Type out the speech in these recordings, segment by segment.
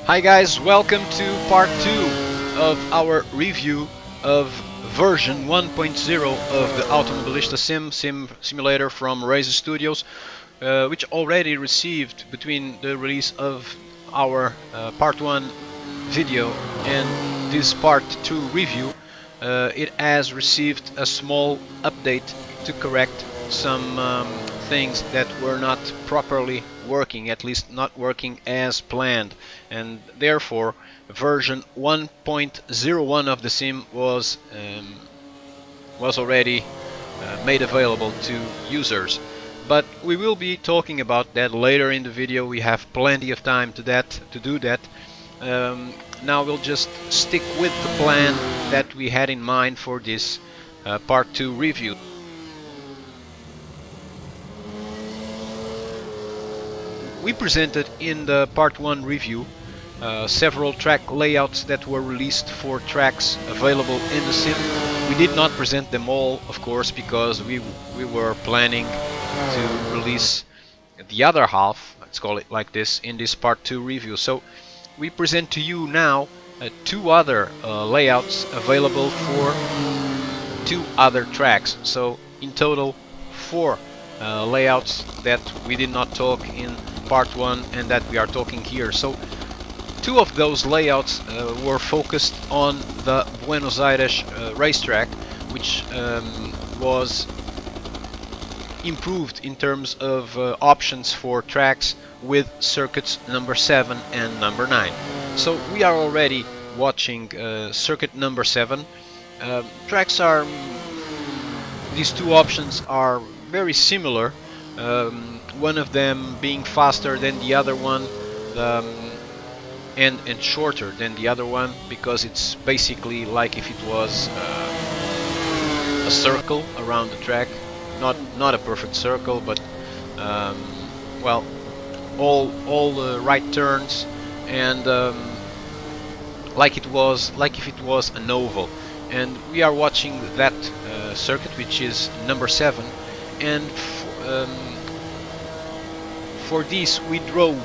Hi guys, welcome to part 2 of our review of version 1.0 of the Automobilista simulator from Raceway Studios, which already received, between the release of our part 1 video and this part 2 review, it has received a small update to correct some things that were not properly working, at least not working as planned, and therefore version 1.01 of the sim was already made available to users. But we will be talking about that later in the video. We have plenty of time to do that. Now we'll just stick with the plan that we had in mind for this part 2 review. We presented in the part 1 review several track layouts that were released for tracks available in the sim. We did not present them all, of course, because we were planning to release the other half, let's call it like this, in this part 2 review. So we present to you now two other layouts available for two other tracks. So in total 4 layouts that we did not talk in part 1 and that we are talking here. So 2 of those layouts were focused on the Buenos Aires racetrack, which was improved in terms of options for tracks with circuits number 7 and number 9. So we are already watching circuit number 7. Tracks are, these 2 options are very similar, one of them being faster than the other one, and shorter than the other one, because it's basically like if it was a circle around the track. Not a perfect circle, but well, all the right turns, and like if it was an oval. And we are watching that circuit, which is number 7, and for this we drove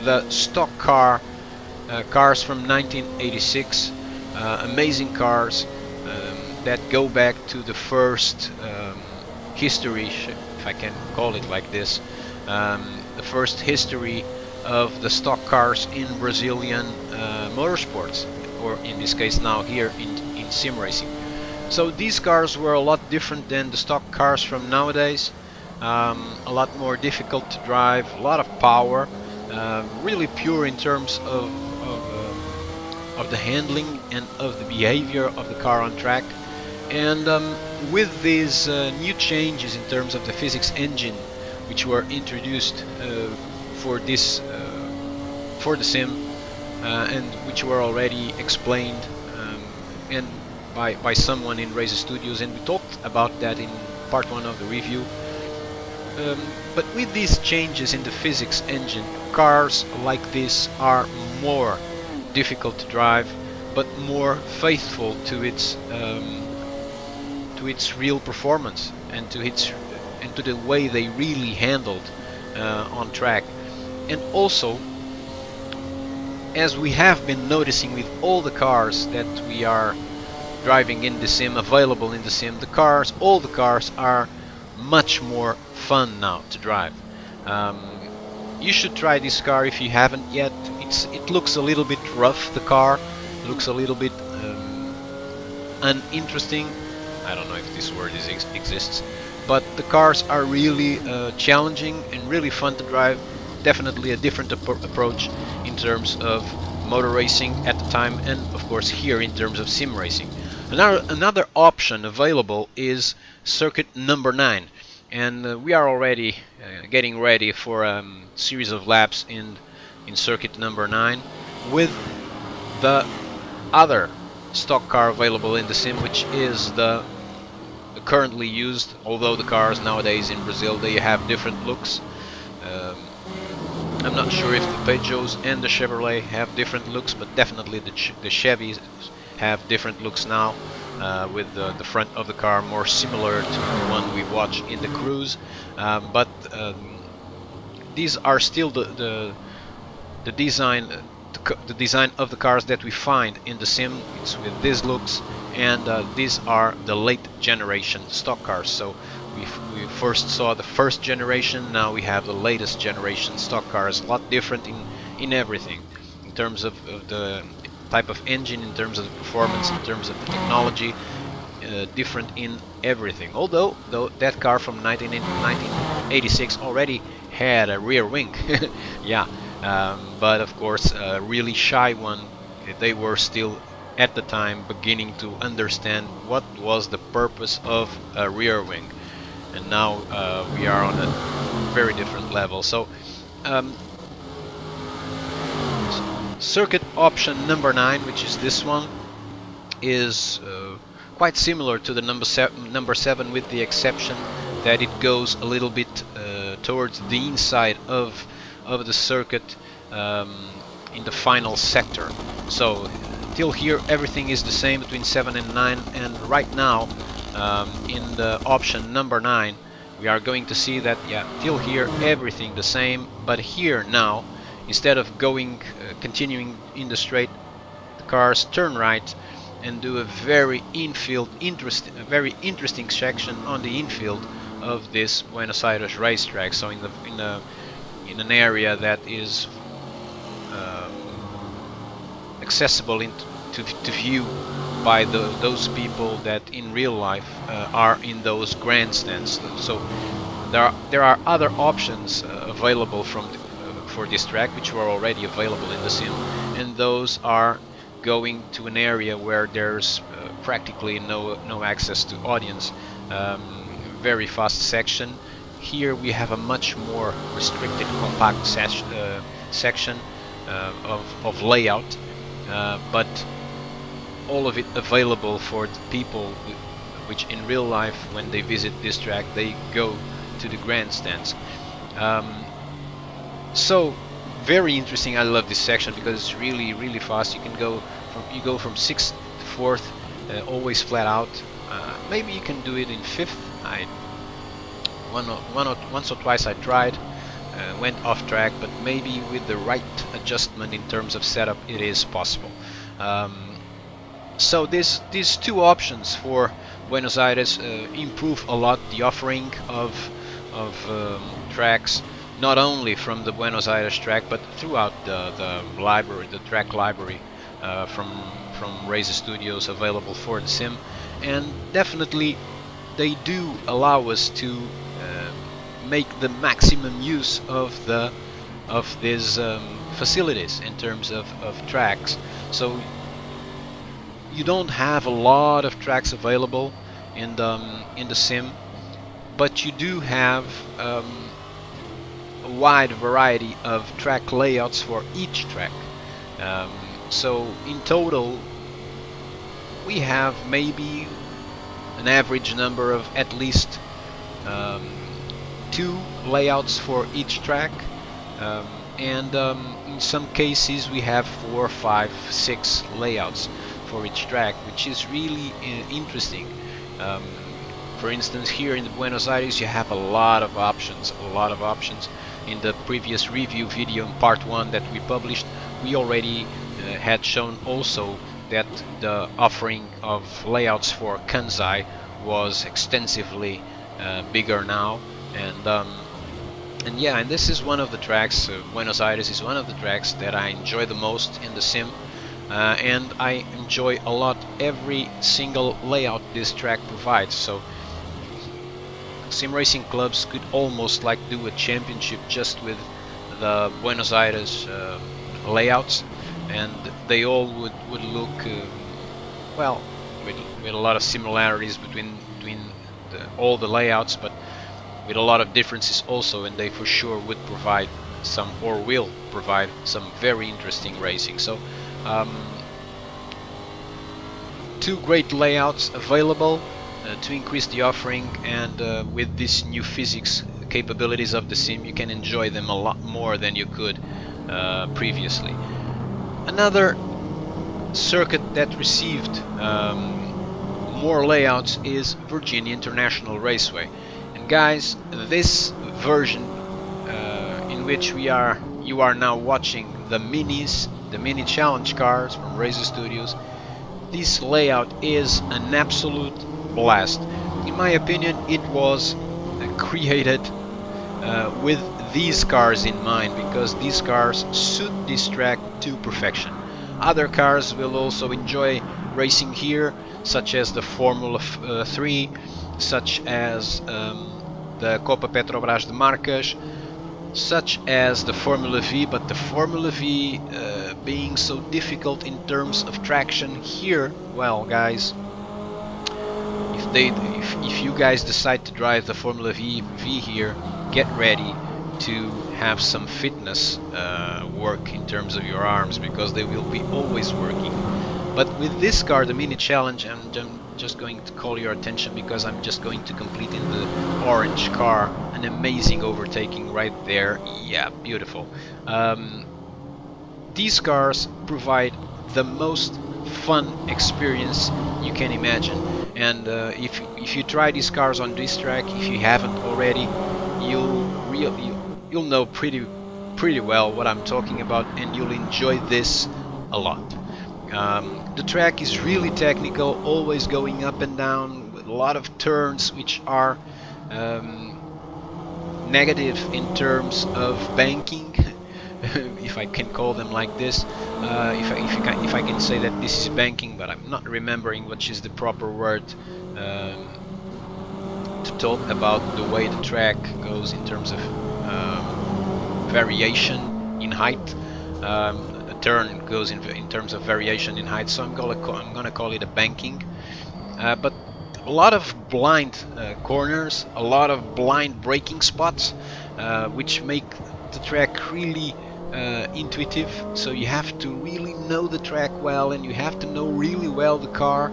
the stock cars from 1986, amazing cars that go back to the first history, if I can call it like this, the first history of the stock cars in Brazilian motorsports, or in this case now here in sim racing. So these cars were a lot different than the stock cars from nowadays, a lot more difficult to drive, a lot of power, really pure in terms of the handling and of the behavior of the car on track. And with these new changes in terms of the physics engine, which were introduced for this for the sim, and which were already explained and by someone in Raceway Studios, and we talked about that in part 1 of the review. But with these changes in the physics engine, cars like this are more difficult to drive, but more faithful to its real performance and to the way they really handled on track. And also, as we have been noticing with all the cars that we are driving in the sim, available in the sim, all the cars are much more fun now to drive. You should try this car if you haven't yet. It looks a little bit rough, the car looks a little bit uninteresting. I don't know if this word exists, but the cars are really challenging and really fun to drive. Definitely a different approach in terms of motor racing at the time, and of course here in terms of sim racing. Another option available is circuit number 9, and we are already getting ready for a series of laps in circuit number 9 with the other stock car available in the sim, which is the currently used, although the cars nowadays in Brazil, they have different looks. I'm not sure if the Peugeots and the Chevrolet have different looks, but definitely the Chevys have different looks now, with the front of the car more similar to the one we watch in the Cruise, but these are still the design the design of the cars that we find in the sim. It's with these looks, and these are the late generation stock cars. So we first saw the first generation, now we have the latest generation stock cars. A lot different in everything, in terms of the type of engine, in terms of the performance, in terms of the technology. Different in everything. Although that car from 1986 already had a rear wing. Yeah, but of course a really shy one. They were still at the time beginning to understand what was the purpose of a rear wing, and now we are on a very different level. So circuit option number 9, which is this one, is quite similar to the number 7, with the exception that it goes a little bit towards the inside of the circuit, in the final sector. So till here everything is the same between 7 and 9, and right now in the option number 9 we are going to see that, yeah, till here everything the same, but here now, instead of going continuing in the straight, the cars turn right and do a very very interesting section on the infield of this Buenos Aires racetrack. So in an area that is accessible to view by those people that in real life are in those grandstands. So there are other options available for this track, which were already available in the sim, and those are going to an area where there's practically no access to audience. Very fast section. Here we have a much more restricted, compact section of layout, but all of it available for the people which in real life, when they visit this track, they go to the grandstands. So very interesting. I love this section because it's really fast. You can go from 6th to 4th, always flat out. Maybe you can do it in 5th. Once or twice I tried, went off track, but maybe with the right adjustment in terms of setup it is possible. So these two options for Buenos Aires improve a lot the offering of tracks, not only from the Buenos Aires track, but throughout the library, the track library from Race Studios available for the sim. And definitely they do allow us to make the maximum use of these facilities in terms of tracks. So you don't have a lot of tracks available in the sim, but you do have a wide variety of track layouts for each track. So in total we have maybe an average number of at least 2 layouts for each track, and in some cases we have 4, 5, 6 layouts for each track, which is really interesting. For instance, here in the Buenos Aires you have a lot of options. In the previous review video in part 1 that we published, we already had shown also that the offering of layouts for Kansai was extensively bigger now, and yeah, and this is one of the tracks. Buenos Aires is one of the tracks that I enjoy the most in the sim, and I enjoy a lot every single layout this track provides. So sim racing clubs could almost like do a championship just with the Buenos Aires layouts, and they all would look well, with a lot of similarities between all the layouts, but with a lot of differences also, and they for sure would provide some, or will provide some, very interesting racing. So 2 great layouts available to increase the offering, and with these new physics capabilities of the sim, you can enjoy them a lot more than you could previously. Another circuit that received more layouts is Virginia International Raceway. And guys, this version in which we are You are now watching the minis, the mini challenge cars from Racer Studios. This layout is an absolute blast. In my opinion, it was created with these cars in mind, because these cars suit this track to perfection. Other cars will also enjoy racing here, such as the Formula 3, such as the Copa Petrobras de Marcas, such as the Formula V, but the Formula V being so difficult in terms of traction here, well guys, if you guys decide to drive the Formula V here, get ready to have some fitness work in terms of your arms, because they will be always working. But with this car, the Mini Challenge, and I'm just going to call your attention because I'm just going to complete in the orange car an amazing overtaking right there. Yeah, beautiful. These cars provide the most fun experience you can imagine, and if you try these cars on this track, if you haven't already, you'll know pretty well what I'm talking about, and you'll enjoy this a lot. The track is really technical, always going up and down with a lot of turns which are negative in terms of banking, if I can call them like this. If I can say that this is banking, but I'm not remembering which is the proper word to talk about the way the track goes in terms of variation in height. A turn goes in terms of variation in height, so I'm gonna call it a banking. But a lot of blind corners, a lot of blind braking spots, which make the track really intuitive. So you have to really know the track well, and you have to know really well the car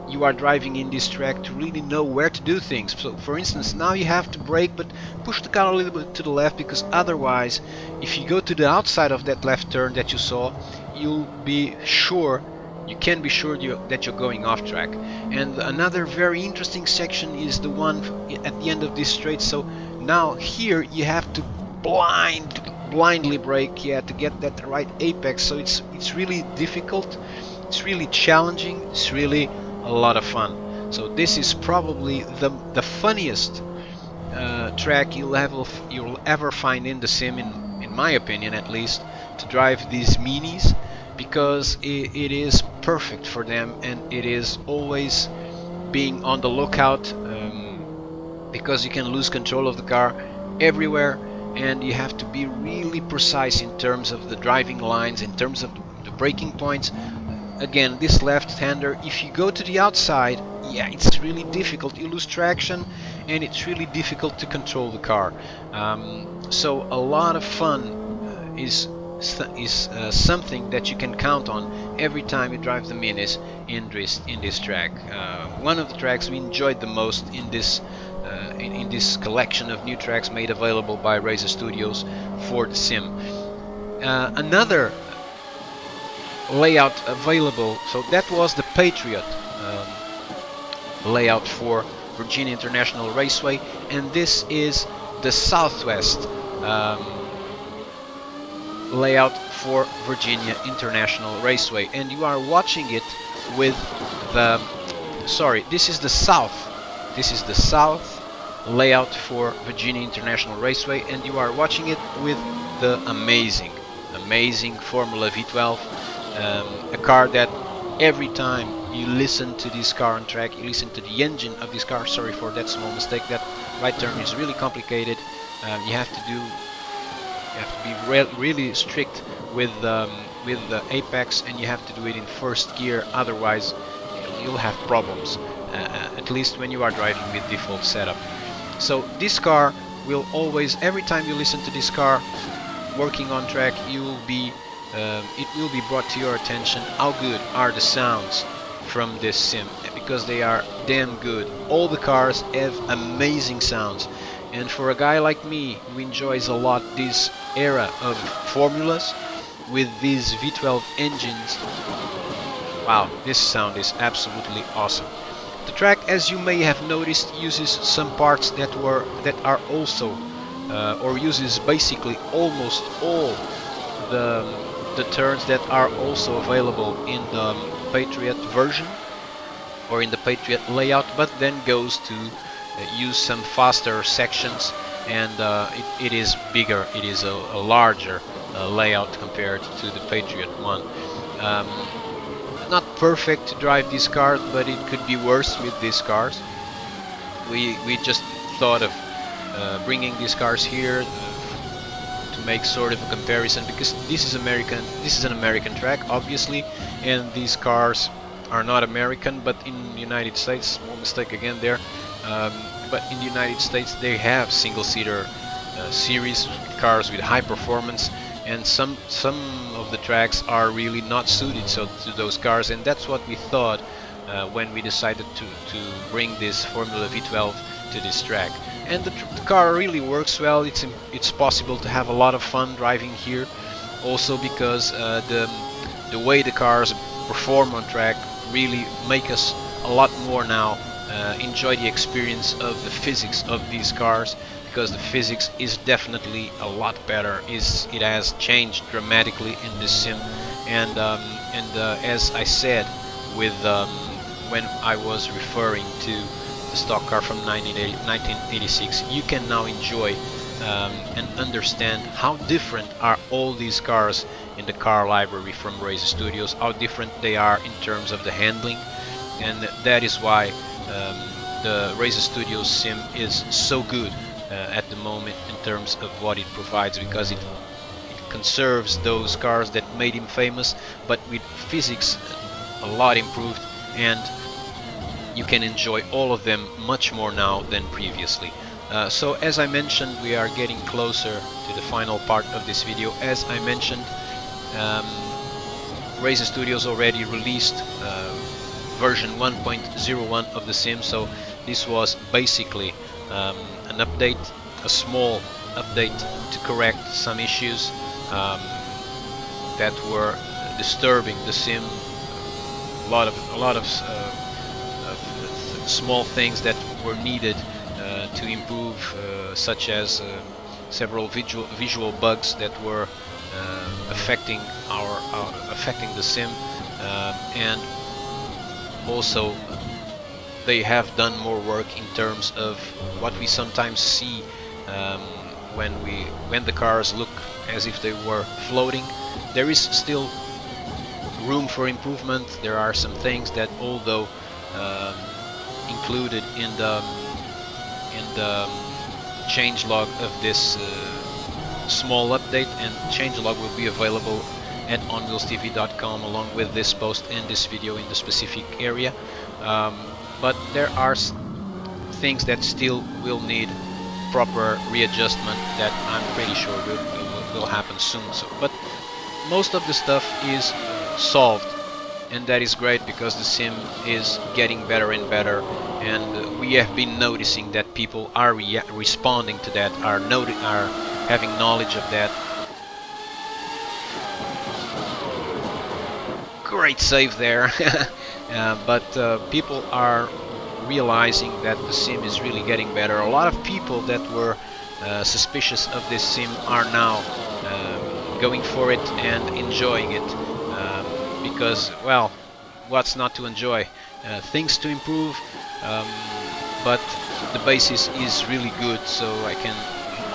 you are driving in this track to really know where to do things. So for instance, now you have to brake, but push the car a little bit to the left, because otherwise, if you go to the outside of that left turn that you saw, you can be sure that you're going off track. And another very interesting section is the one at the end of this straight. So now here you have to blindly brake, to get that right apex. So it's really difficult, it's really challenging, it's really a lot of fun. So this is probably the funniest track you'll ever find in the sim, in my opinion at least, to drive these minis, because it is perfect for them, and it is always being on the lookout, because you can lose control of the car everywhere, and you have to be really precise in terms of the driving lines, in terms of the braking points. Again, this left-hander, if you go to the outside, yeah, it's really difficult. You lose traction, and it's really difficult to control the car. So a lot of fun is something that you can count on every time you drive the minis in this track. One of the tracks we enjoyed the most in this collection of new tracks made available by Racer Studios for the sim. Another layout available, so that was the Patriot layout for Virginia International Raceway, and this is the Southwest layout for Virginia International Raceway, and you are watching it with the this is the South layout for Virginia International Raceway, and you are watching it with the amazing Formula V12, a car that every time you listen to this car on track, you listen to the engine of this car. Sorry for that small mistake. That right turn is really complicated. You have to be really strict with the apex, and you have to do it in first gear. Otherwise, you'll have problems. At least when you are driving with default setup. So this car will always, every time you listen to this car working on track, it will be brought to your attention how good are the sounds from this sim, because they are damn good. All the cars have amazing sounds, and for a guy like me who enjoys a lot this era of formulas with these V12 engines, wow, this sound is absolutely awesome. The track, as you may have noticed, uses some parts that are also or uses basically almost all the turns that are also available in the Patriot version or in the Patriot layout, but then goes to use some faster sections, and it is bigger, it is a larger layout compared to the Patriot one. Not perfect to drive these cars, but it could be worse with these cars. We just thought of bringing these cars here to make sort of a comparison, because this is an American track, obviously, and these cars are not American, but in the United States, small mistake again there, but in the United States they have single-seater series cars with high performance, and some of the tracks are really not suited to those cars, and that's what we thought when we decided to bring this Formula V12 to this track. And the car really works well. It's possible to have a lot of fun driving here, also because the way the cars perform on track really make us a lot more now enjoy the experience of the physics of these cars, because the physics is definitely a lot better. It has changed dramatically in this sim, and as I said with when I was referring to the stock car from 1986, you can now enjoy and understand how different are all these cars in the car library from Race Studios, how different they are in terms of the handling, and that is why the Race Studios sim is so good at the moment in terms of what it provides, because it conserves those cars that made him famous, but with physics a lot improved, and you can enjoy all of them much more now than previously. So as I mentioned, we are getting closer to the final part of this video. As I mentioned, Race Studios already released version 1.01 of the sim, so this was basically an update, a small update to correct some issues that were disturbing the sim. A lot of small things that were needed to improve, such as several visual bugs that were affecting the sim, and also they have done more work in terms of what we sometimes see when the cars look as if they were floating. There is still room for improvement. There are some things that, although included in the changelog of this small update, and changelog will be available at onwheelstv.com along with this post and this video in the specific area, but there are things that still will need proper readjustment that I'm pretty sure will happen soon. But most of the stuff is solved, and that is great, because the sim is getting better and better, and we have been noticing that people are responding to that, are having knowledge of that. Great save there. But people are realizing that the sim is really getting better. A lot of people that were suspicious of this sim are now going for it and enjoying it, because, well, what's not to enjoy? Things to improve, but the basis is really good, so I can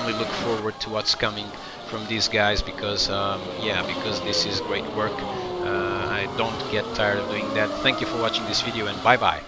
only look forward to what's coming from these guys, because because this is great work. I don't get tired of doing that. Thank you for watching this video, and bye bye.